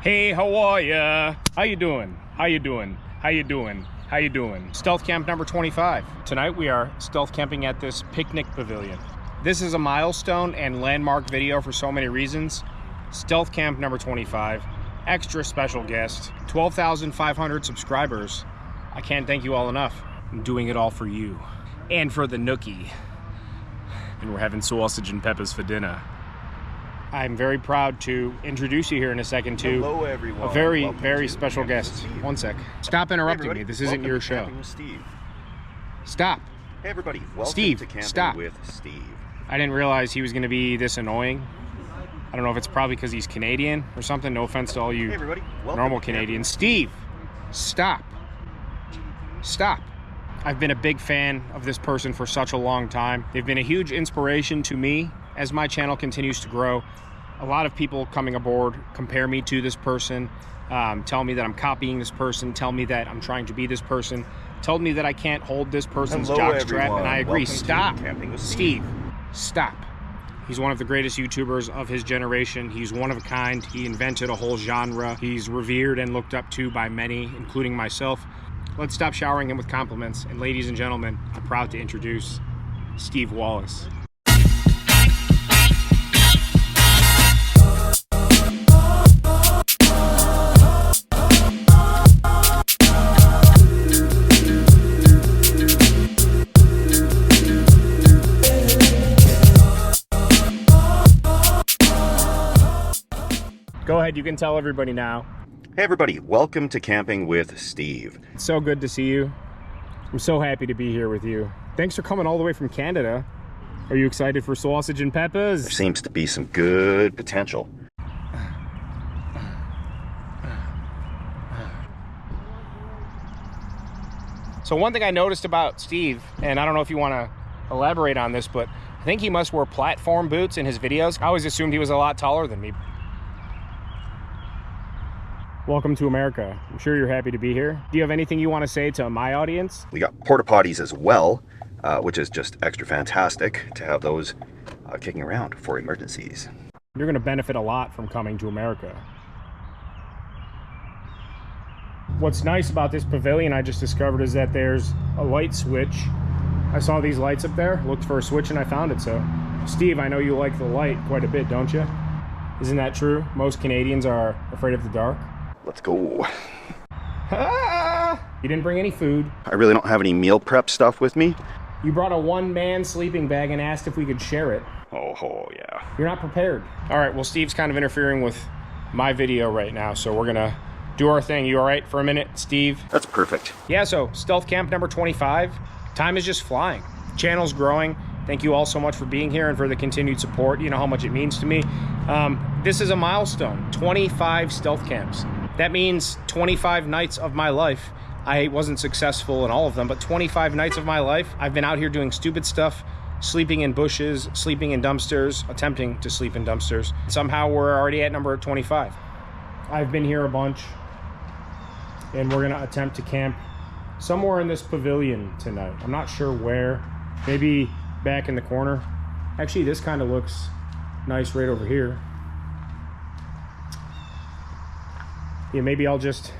Hey, how are ya? How you doing? How you doing? How you doing? How you doing? Stealth camp number 25. Tonight we are stealth camping at this picnic pavilion. This is a milestone and landmark video for so many reasons. Stealth camp number 25. Extra special guest. 12,500 subscribers. I can't thank you all enough. I'm doing it all for you. And for the nookie. And we're having sausage and peppers for dinner. I'm very proud to introduce you here in a second to Hello, everyone. a very, Welcome very to special Camping with guest. Steve. One sec. Stop interrupting me. This isn't your show. Camping with Steve. Stop. Hey everybody, welcome Steve, to Camping stop. with Steve. I didn't realize he was going to be this annoying. I don't know if it's probably because he's Canadian or something. No offense to all you Hey everybody, welcome normal to Camping Canadians. with Steve, stop. Stop. I've been a big fan of this person for such a long time. They've been a huge inspiration to me as my channel continues to grow. A lot of people coming aboard compare me to this person, tell me that I'm copying this person, tell me that I'm trying to be this person, told me that I can't hold this person's Hello, jockstrap, everyone. and I agree. Welcome to Stop. Camping with Steve. Stop. He's one of the greatest YouTubers of his generation. He's one of a kind. He invented a whole genre. He's revered and looked up to by many, including myself. Let's stop showering him with compliments. And ladies and gentlemen, I'm proud to introduce Steve Wallis. Go ahead, you can tell everybody now. Hey everybody, welcome to Camping with Steve. It's so good to see you. I'm so happy to be here with you. Thanks for coming all the way from Canada. Are you excited for sausage and peppers? There seems to be some good potential. So one thing I noticed about Steve, and I don't know if you want to elaborate on this, but I think he must wear platform boots in his videos. I always assumed he was a lot taller than me. Welcome to America. I'm sure you're happy to be here. Do you have anything you want to say to my audience? We got porta potties as well, which is just extra fantastic to have those kicking around for emergencies. You're going to benefit a lot from coming to America. What's nice about this pavilion I just discovered is that there's a light switch. I saw these lights up there, looked for a switch, and I found it. So, Steve, I know you like the light quite a bit, don't you? Isn't that true? Most Canadians are afraid of the dark. Let's go. Ah! You didn't bring any food. I really don't have any meal prep stuff with me. You brought a one-man sleeping bag and asked if we could share it. Oh yeah. You're not prepared. All right, well, Steve's kind of interfering with my video right now, so we're gonna do our thing. You all right for a minute, Steve? That's perfect. Yeah, so stealth camp number 25. Time is just flying. Channel's growing. Thank you all so much for being here and for the continued support. You know how much it means to me. This is a milestone, 25 stealth camps. That means 25 nights of my life. I wasn't successful in all of them, but 25 nights of my life, I've been out here doing stupid stuff, sleeping in bushes, sleeping in dumpsters, attempting to sleep in dumpsters. Somehow we're already at number 25. I've been here a bunch, and we're gonna attempt to camp somewhere in this pavilion tonight. I'm not sure where, maybe back in the corner. Actually, this kind of looks nice right over here. Yeah, maybe I'll just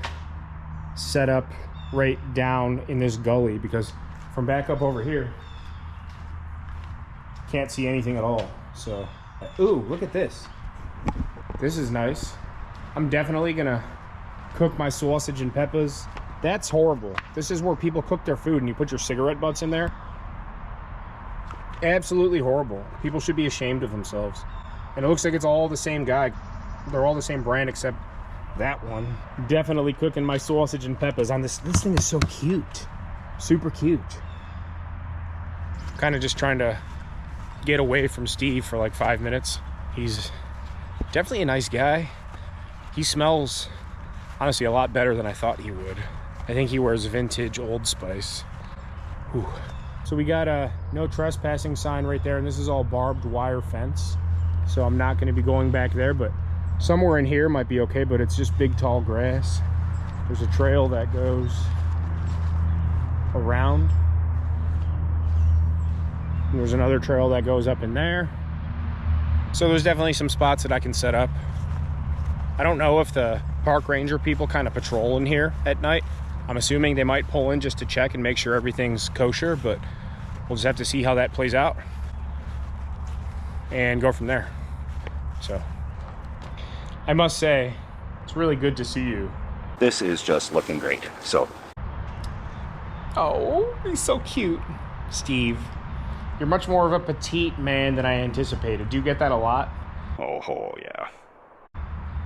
set up right down in this gully, because from back up over here, can't see anything at all. So, ooh, look at this. This is nice. I'm definitely gonna cook my sausage and peppers. That's horrible. This is where people cook their food and you put your cigarette butts in there. Absolutely horrible. People should be ashamed of themselves. And it looks like it's all the same guy. They're all the same brand except that one. Definitely cooking my sausage and peppers on this. This thing is so cute. Super cute. Kind of just trying to get away from Steve for like 5 minutes. He's definitely a nice guy. He smells, honestly, a lot better than I thought he would. I think he wears vintage Old Spice. Whew. So we got a no trespassing sign right there, and this is all barbed wire fence. So I'm not gonna be going back there, but somewhere in here might be okay, but it's just big tall grass. There's a trail that goes around. And there's another trail that goes up in there. So there's definitely some spots that I can set up. I don't know if the park ranger people kind of patrol in here at night. I'm assuming they might pull in just to check and make sure everything's kosher, but we'll just have to see how that plays out and go from there. So I must say, it's really good to see you. This is just looking great. So. Oh, he's so cute. Steve, you're much more of a petite man than I anticipated. Do you get that a lot? Oh, yeah.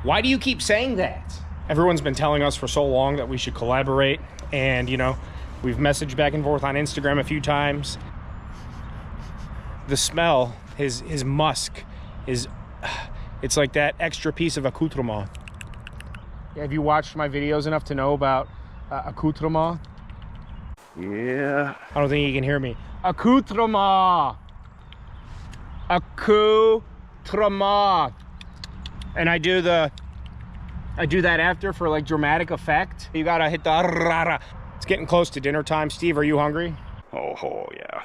Why do you keep saying that? Everyone's been telling us for so long that we should collaborate, and you know, we've messaged back and forth on Instagram a few times. The smell, his musk is, it's like that extra piece of accoutrement. Have you watched my videos enough to know about accoutrement? Yeah. I don't think you can hear me. Accoutrement. Accoutrement. And I do that after for like dramatic effect. You gotta hit the rara. It's getting close to dinner time. Steve, are you hungry? Oh, yeah.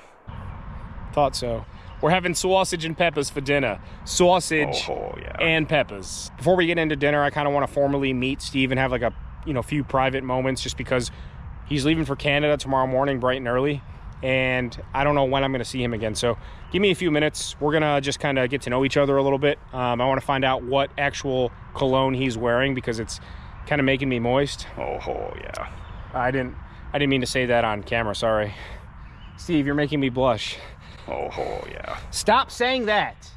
Thought so. We're having sausage and peppers for dinner. Sausage yeah. and peppers. Before we get into dinner, I kind of want to formally meet Steve and have like a few private moments, just because he's leaving for Canada tomorrow morning bright and early, and I don't know when I'm going to see him again. So give me a few minutes. We're going to just kind of get to know each other a little bit. I want to find out what actual cologne he's wearing, because it's kind of making me moist. Oh, yeah. I didn't mean to say that on camera. Sorry. Steve, you're making me blush. Oh, yeah. Stop saying that.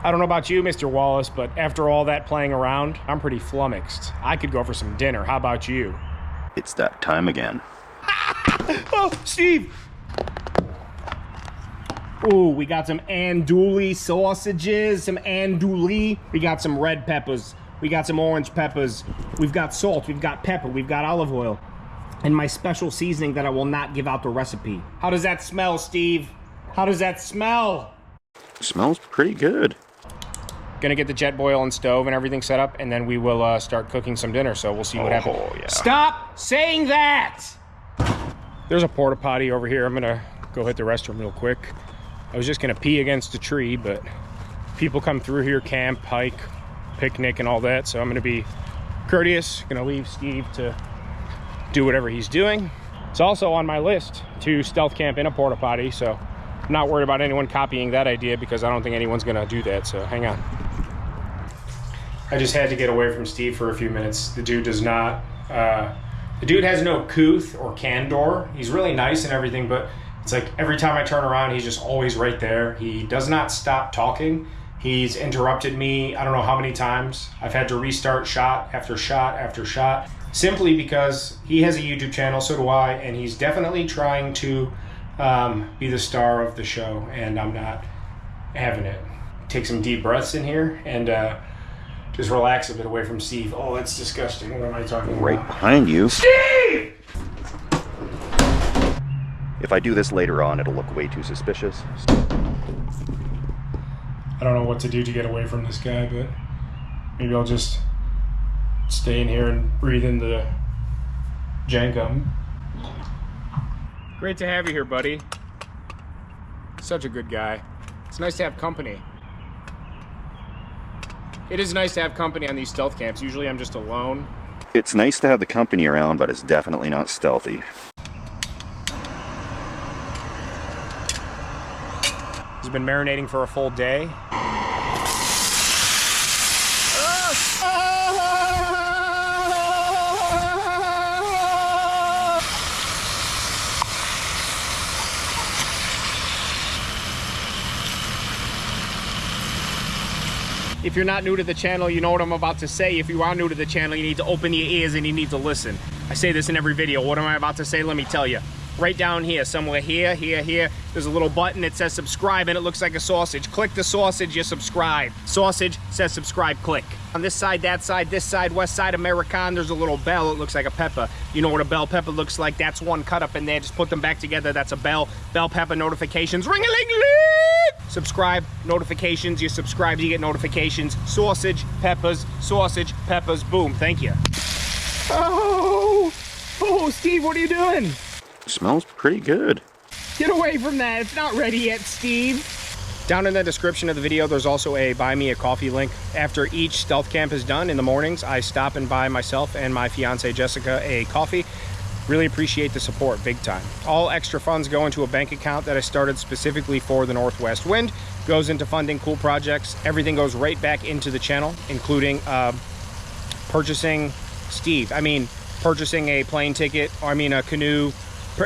I don't know about you, Mr. Wallis, but after all that playing around, I'm pretty flummoxed. I could go for some dinner. How about you? It's that time again. Oh, Steve! Ooh, we got some andouille sausages, some andouille. We got some red peppers. We got some orange peppers. We've got salt, we've got pepper, we've got olive oil. And my special seasoning that I will not give out the recipe. How does that smell, Steve? How does that smell? Smells pretty good. Gonna get the jet boil and stove and everything set up, and then we will start cooking some dinner, so we'll see what happens. Oh, yeah. Stop saying that! There's a porta potty over here. I'm gonna go hit the restroom real quick. I was just gonna pee against a tree, but people come through here, camp, hike, picnic, and all that, so I'm gonna be courteous. Gonna leave Steve to do whatever he's doing. It's also on my list to stealth camp in a porta potty, so I'm not worried about anyone copying that idea, because I don't think anyone's gonna do that, so hang on. I just had to get away from Steve for a few minutes. The dude does not, the dude has no couth or candor. He's really nice and everything, but it's like every time I turn around, he's just always right there. He does not stop talking. He's interrupted me, I don't know how many times. I've had to restart shot after shot after shot, simply because he has a YouTube channel, so do I, and he's definitely trying to be the star of the show, and I'm not having it. Take some deep breaths in here and just relax a bit away from Steve. Oh, that's disgusting. What am I talking Right about? behind you. Steve! If I do this later on, it'll look way too suspicious. I don't know what to do to get away from this guy, but maybe I'll just stay in here and breathe in the jankum. Great to have you here, buddy. Such a good guy. It's nice to have company. It is nice to have company on these stealth camps. Usually I'm just alone. It's nice to have the company around, but it's definitely not stealthy. He's been marinating for a full day. If you're not new to the channel, you know what I'm about to say. If you are new to the channel, you need to open your ears and you need to listen. I say this in every video. What am I about to say? Let me tell you. Right down here, somewhere here, there's a little button that says subscribe and it looks like a sausage. Click the sausage, you subscribe. Sausage says subscribe, click. On this side, that side, this side, west side, American, there's a little bell. It looks like a pepper. You know what a bell pepper looks like? That's one cut up in there. Just put them back together. That's a bell. Bell pepper notifications. Ring-a-ling-ling! Subscribe, notifications. You subscribe, you get notifications. Sausage, peppers, boom. Thank you. Oh, Steve, what are you doing? Smells pretty good. Get away from that. It's not ready yet, Steve. Down in the description of the video, there's also a buy me a coffee link. After each stealth camp is done in the mornings, I stop and buy myself and my fiance Jessica a coffee. Really appreciate the support, big time. All extra funds go into a bank account that I started specifically for the Northwest Wind. Goes into funding cool projects. Everything goes right back into the channel, including purchasing a plane ticket, a canoe.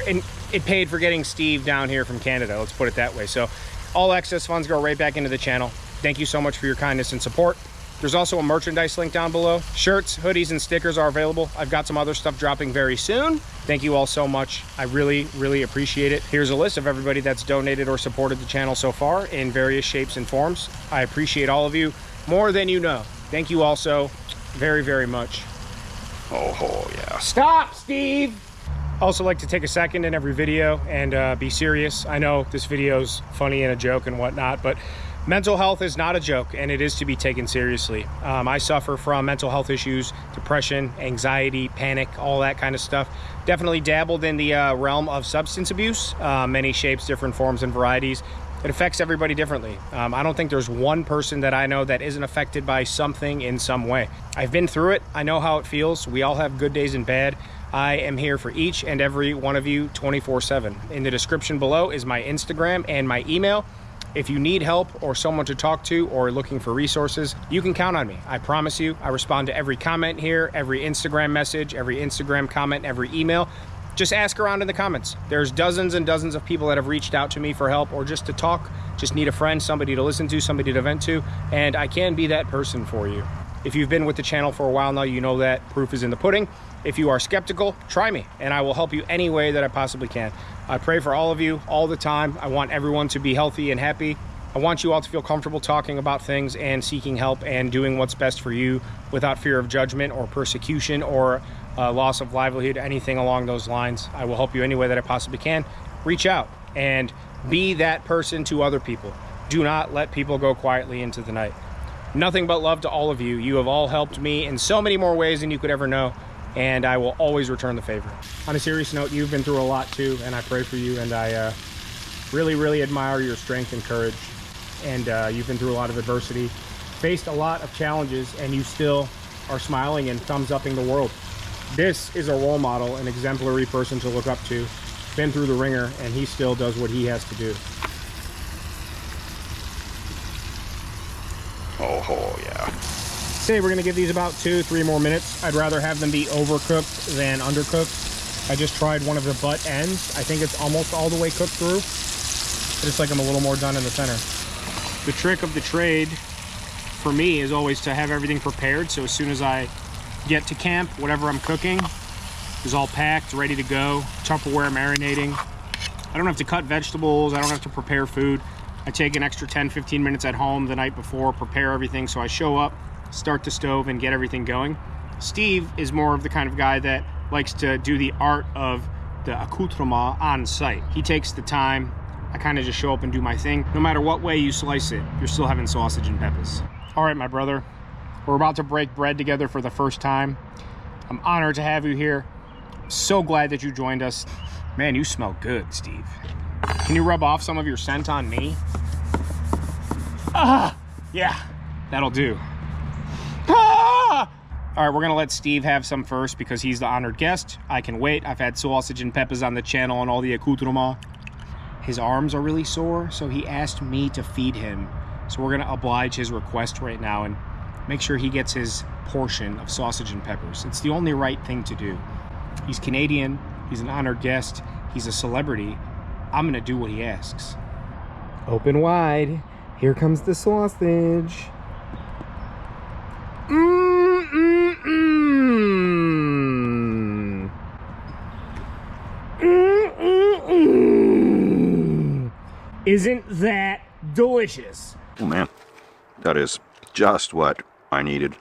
And it paid for getting Steve down here from Canada, let's put it that way. So all excess funds go right back into the channel. Thank you so much for your kindness and support. There's also a merchandise link down below. Shirts, hoodies, and stickers are available. I've got some other stuff dropping very soon. Thank you all so much. I really, really appreciate it. Here's a list of everybody that's donated or supported the channel so far in various shapes and forms. I appreciate all of you more than you know. Thank you all so very, very much. Oh yeah. Stop, Steve! Also like to take a second in every video and be serious. I know this video's funny and a joke and whatnot, but mental health is not a joke and it is to be taken seriously. I suffer from mental health issues, depression, anxiety, panic, all that kind of stuff. Definitely dabbled in the realm of substance abuse, many shapes, different forms and varieties. It affects everybody differently. I don't think there's one person that I know that isn't affected by something in some way. I've been through it. I know how it feels. We all have good days and bad. I am here for each and every one of you 24/7. In the description below is my Instagram and my email. If you need help or someone to talk to or looking for resources, you can count on me. I promise you, I respond to every comment here, every Instagram message, every Instagram comment, every email. Just ask around in the comments. There's dozens and dozens of people that have reached out to me for help or just to talk, just need a friend, somebody to listen to, somebody to vent to, and I can be that person for you. If you've been with the channel for a while now, you know that proof is in the pudding. If you are skeptical, try me, and I will help you any way that I possibly can. I pray for all of you all the time. I want everyone to be healthy and happy. I want you all to feel comfortable talking about things and seeking help and doing what's best for you without fear of judgment or persecution or loss of livelihood, anything along those lines. I will help you any way that I possibly can. Reach out and be that person to other people. Do not let people go quietly into the night. Nothing but love to all of you. You have all helped me in so many more ways than you could ever know, and I will always return the favor. On a serious note, you've been through a lot too, and I pray for you, and I really, really admire your strength and courage. And you've been through a lot of adversity, faced a lot of challenges, and you still are smiling and thumbs upping the world. This is a role model, an exemplary person to look up to. Been through the ringer, and he still does what he has to do. Oh yeah. Say we're gonna give these about 2-3 more minutes. I'd rather have them be overcooked than undercooked. I just tried one of the butt ends. I think it's almost all the way cooked through. I just like them a little more done in the center. The trick of the trade for me is always to have everything prepared, so as soon as I get to camp, whatever I'm cooking is all packed, ready to go. Tupperware marinating. I don't have to cut vegetables, I don't have to prepare food. I take an extra 10-15 minutes at home the night before, prepare everything, so I show up, start the stove, and get everything going. Steve is more of the kind of guy that likes to do the art of the accoutrement on site. He takes the time. I kind of just show up and do my thing. No matter what way you slice it, you're still having sausage and peppers. All right, my brother, we're about to break bread together for the first time. I'm honored to have you here. I'm so glad that you joined us. Man, you smell good, Steve. Can you rub off some of your scent on me? Ah, yeah, that'll do. Ah! All right, we're gonna let Steve have some first because he's the honored guest. I can wait. I've had sausage and peppers on the channel and all the accoutrement. His arms are really sore, so he asked me to feed him. So we're gonna oblige his request right now and make sure he gets his portion of sausage and peppers. It's the only right thing to do. He's Canadian, he's an honored guest, he's a celebrity. I'm gonna do what he asks. Open wide. Here comes the sausage. Isn't that delicious? Oh man, that is just what I needed.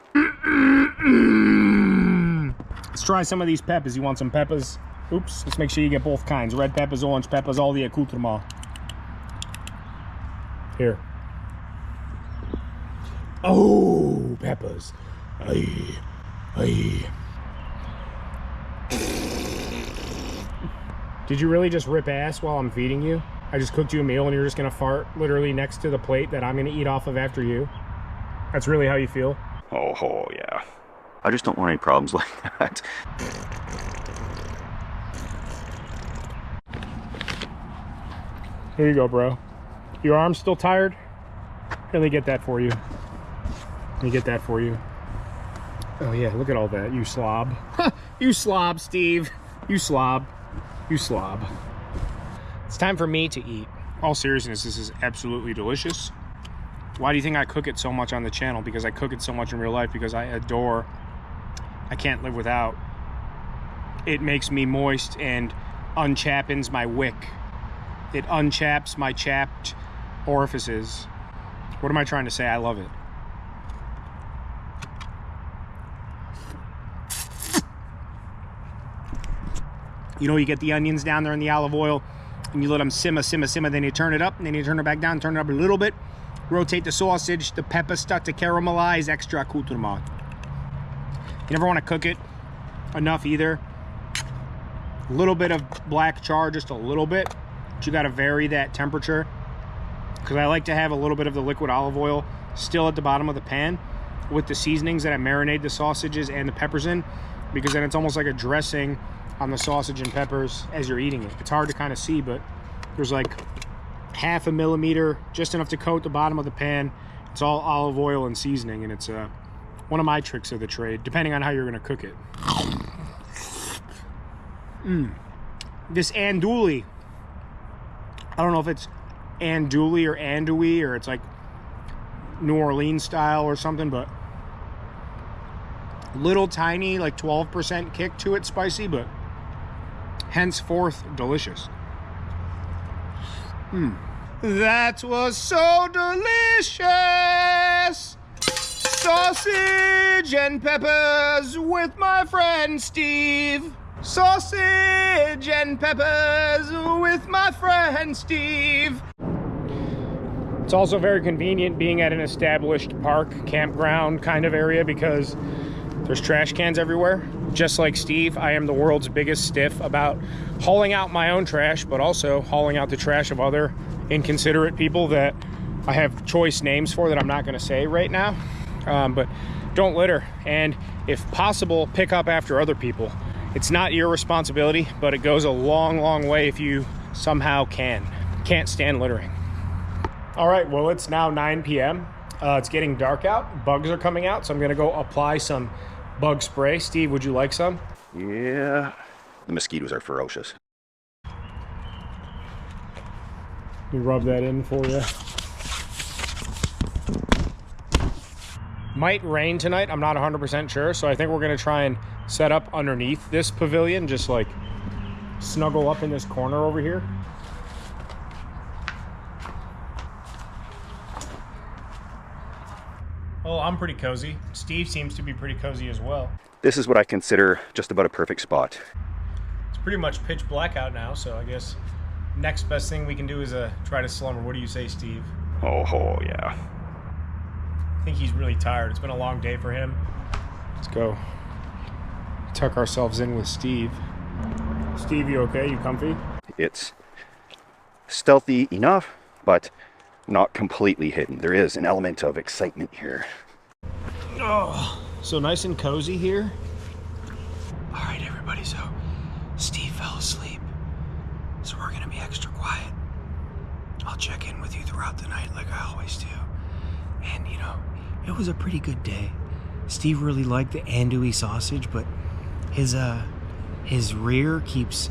Let's try some of these peppers. You want some peppers? Oops, let's make sure you get both kinds. Red peppers, orange peppers, all the accoutrements. Here. Oh, peppers. Aye, aye. Did you really just rip ass while I'm feeding you? I just cooked you a meal and you're just gonna fart literally next to the plate that I'm gonna eat off of after you? That's really how you feel? Oh yeah. I just don't want any problems like that. Here you go, bro. Your arm's still tired? Let me get that for you. Let me get that for you. Oh yeah, look at all that, you slob. You slob, Steve. You slob. You slob. It's time for me to eat. All seriousness, this is absolutely delicious. Why do you think I cook it so much on the channel? Because I cook it so much in real life, because I adore, I can't live without. It makes me moist and unchappens my wick. It unchaps my chapped orifices. What am I trying to say? I love it. You know, you get the onions down there in the olive oil and you let them simmer, then you turn it up, and then you turn it back down, turn it up a little bit, rotate the sausage, the peppers start to caramelize, extra accoutrement. You never want to cook it enough either. A little bit of black char, just a little bit, but you got to vary that temperature, because I like to have a little bit of the liquid olive oil still at the bottom of the pan with the seasonings that I marinate the sausages and the peppers in, because then it's almost like a dressing on the sausage and peppers as you're eating it. It's hard to kind of see, but there's like half a millimeter, just enough to coat the bottom of the pan. It's all olive oil and seasoning, and it's one of my tricks of the trade, depending on how you're gonna cook it. This andouille, I don't know if it's andouille or andouille, or it's like New Orleans style or something, but little tiny, like 12% kick to it, spicy, but henceforth delicious. That was so delicious. Sausage and peppers with my friend Steve. Sausage and peppers with my friend Steve. It's also very convenient being at an established park, campground kind of area, because there's trash cans everywhere. Just like Steve, I am the world's biggest stiff about hauling out my own trash, but also hauling out the trash of other inconsiderate people that I have choice names for that I'm not gonna say right now. But don't litter, and if possible, pick up after other people. It's not your responsibility, but it goes a long, long way if you somehow can. Can't stand littering. All right, well, it's now 9 p.m. It's getting dark out. Bugs are coming out, so I'm gonna go apply some bug spray. Steve, would you like some? Yeah. The mosquitoes are ferocious. Let me rub that in for you. Might rain tonight, I'm not 100% sure, so I think we're gonna try and set up underneath this pavilion, just like snuggle up in this corner over here. Oh, I'm pretty cozy. Steve seems to be pretty cozy as well. This is what I consider just about a perfect spot. It's pretty much pitch black out now, so I guess next best thing we can do is try to slumber. What do you say, Steve? Oh yeah. I think he's really tired. It's been a long day for him. Let's go tuck ourselves in with Steve. Steve, you okay? You comfy? It's stealthy enough, but not completely hidden. There is an element of excitement here. Oh, so nice and cozy here. All right, everybody, so Steve fell asleep, so we're gonna be extra quiet. I'll check in with you throughout the night like I always do. And you know, it was a pretty good day. Steve really liked the andouille sausage, but his rear keeps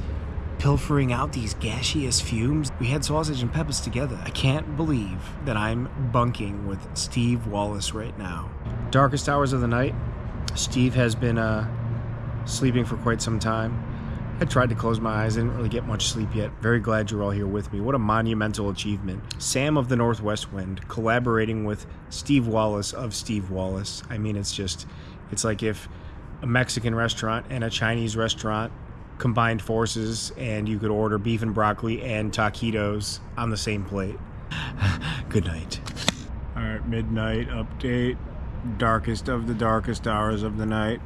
pilfering out these gaseous fumes. We had sausage and peppers together. I can't believe that I'm bunking with Steve Wallis right now. Darkest hours of the night. Steve has been sleeping for quite some time. I tried to close my eyes. I didn't really get much sleep yet. Very glad you're all here with me. What a monumental achievement. Sam of the Northwest Wind collaborating with Steve Wallis of Steve Wallis. I mean, it's like if a Mexican restaurant and a Chinese restaurant combined forces and you could order beef and broccoli and taquitos on the same plate. Good night. All right, midnight update. Darkest of the darkest hours of the night.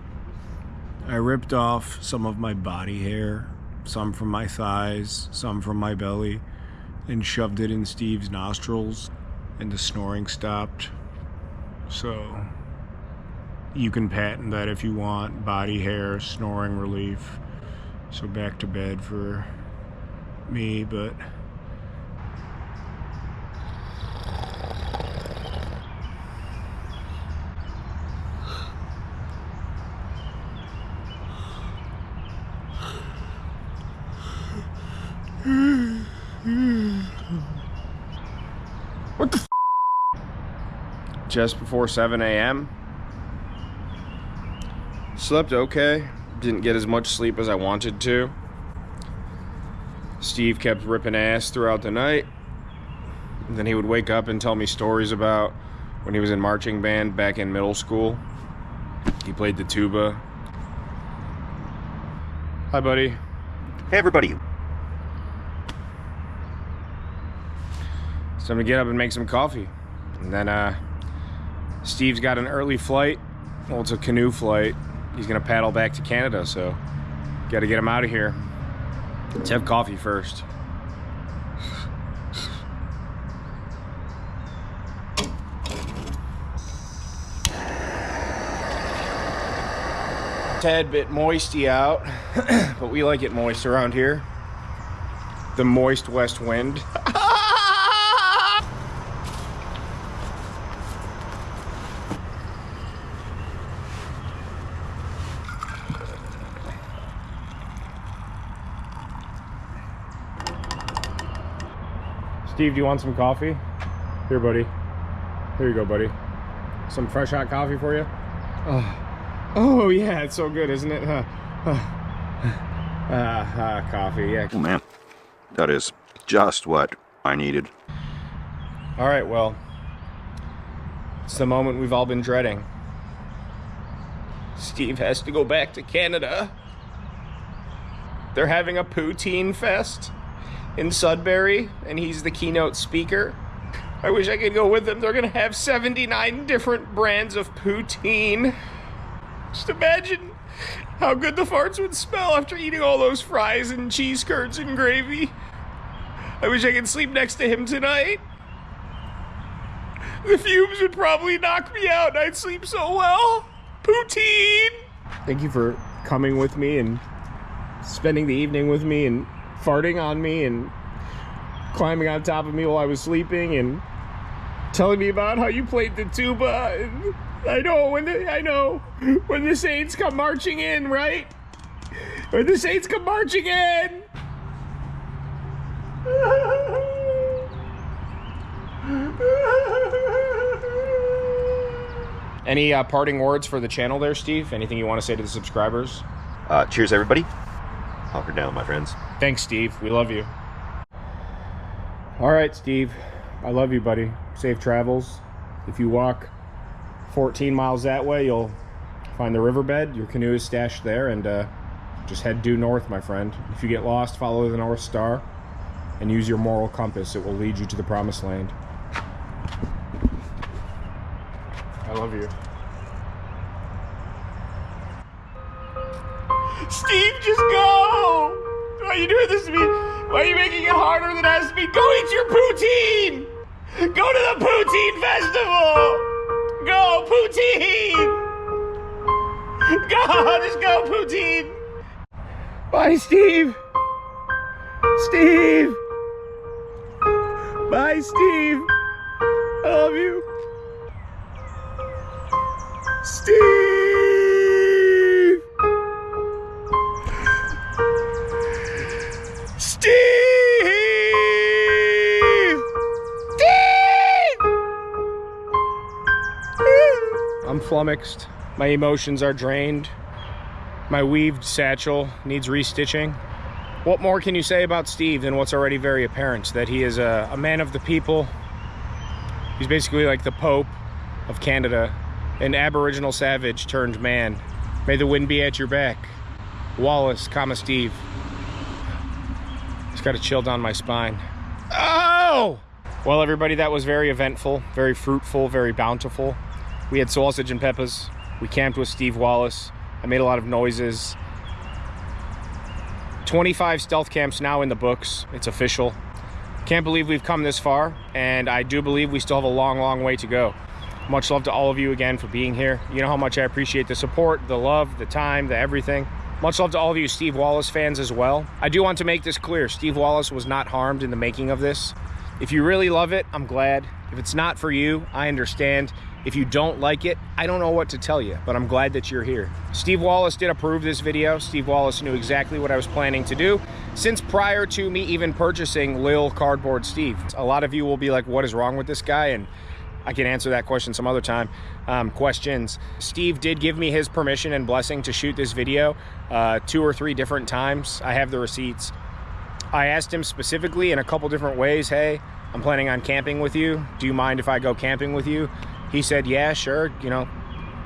I ripped off some of my body hair, some from my thighs, some from my belly, and shoved it in Steve's nostrils, and the snoring stopped. So you can patent that if you want, body hair, snoring relief. So back to bed for me, but what the f? Just before 7 a.m. Slept okay. Didn't get as much sleep as I wanted to. Steve kept ripping ass throughout the night. And then he would wake up and tell me stories about when he was in marching band back in middle school. He played the tuba. Hi, buddy. Hey, everybody. So I'm gonna get up and make some coffee. And then Steve's got an early flight. Well, it's a canoe flight. He's gonna paddle back to Canada, so gotta get him out of here. Let's have coffee first. Tad bit moisty out, but we like it moist around here. The moist west wind. Steve, do you want some coffee? Here, buddy. Here you go, buddy. Some fresh hot coffee for you? Oh yeah, it's so good, isn't it? Coffee, yeah. Oh, man. That is just what I needed. All right, well, it's the moment we've all been dreading. Steve has to go back to Canada. They're having a poutine fest in Sudbury, and he's the keynote speaker. I wish I could go with them. They're gonna have 79 different brands of poutine. Just imagine how good the farts would smell after eating all those fries and cheese curds and gravy. I wish I could sleep next to him tonight. The fumes would probably knock me out and I'd sleep so well. Poutine! Thank you for coming with me and spending the evening with me and farting on me and climbing on top of me while I was sleeping and telling me about how you played the tuba. And I know when the Saints come marching in, right? When the Saints come marching in. Any parting words for the channel there, Steve? Anything you want to say to the subscribers? Cheers, everybody. Hunker down, my friends. Thanks, Steve. We love you. All right, Steve. I love you, buddy. Safe travels. If you walk 14 miles that way, you'll find the riverbed. Your canoe is stashed there, and just head due north, my friend. If you get lost, follow the North Star and use your moral compass. It will lead you to the promised land. I love you. Steve, just go! Why are you doing this to me? Why are you making it harder than it has to be? Go eat your poutine! Go to the poutine festival! Go, poutine! Go, just go, poutine! Bye, Steve! Steve! Bye, Steve! I love you. Steve! Steve! Steve! I'm flummoxed. My emotions are drained. My weaved satchel needs restitching. What more can you say about Steve than what's already very apparent? That he is a man of the people. He's basically like the Pope of Canada, an Aboriginal savage turned man. May the wind be at your back. Wallis, Steve. It's got a chill down my spine. Oh! Well, everybody, that was very eventful, very fruitful, very bountiful. We had sausage and peppers. We camped with Steve Wallis. I made a lot of noises. 25 stealth camps now in the books. It's official. Can't believe we've come this far, and I do believe we still have a long, long way to go. Much love to all of you again for being here. You know how much I appreciate the support, the love, the time, the everything. Much love to all of you Steve Wallis fans as well. I do want to make this clear. Steve Wallis was not harmed in the making of this. If you really love it, I'm glad. If it's not for you, I understand. If you don't like it, I don't know what to tell you, but I'm glad that you're here. Steve Wallis did approve this video. Steve Wallis knew exactly what I was planning to do since prior to me even purchasing Lil Cardboard Steve. A lot of you will be like, what is wrong with this guy? And I can answer that question some other time. Questions. Steve did give me his permission and blessing to shoot this video 2 or 3 different times. I have the receipts. I asked him specifically in a couple different ways, hey, I'm planning on camping with you. Do you mind if I go camping with you? He said, yeah, sure. You know,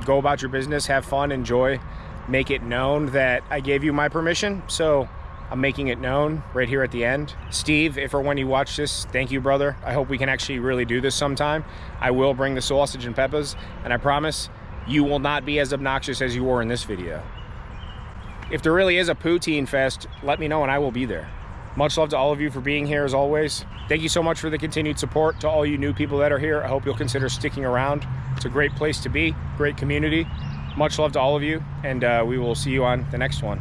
go about your business, have fun, enjoy. Make it known that I gave you my permission. So I'm making it known right here at the end. Steve, if or when you watch this, thank you, brother. I hope we can actually really do this sometime. I will bring the sausage and peppers, and I promise you will not be as obnoxious as you were in this video. If there really is a poutine fest, let me know and I will be there. Much love to all of you for being here as always. Thank you so much for the continued support. To all you new people that are here, I hope you'll consider sticking around. It's a great place to be, great community. Much love to all of you, and we will see you on the next one.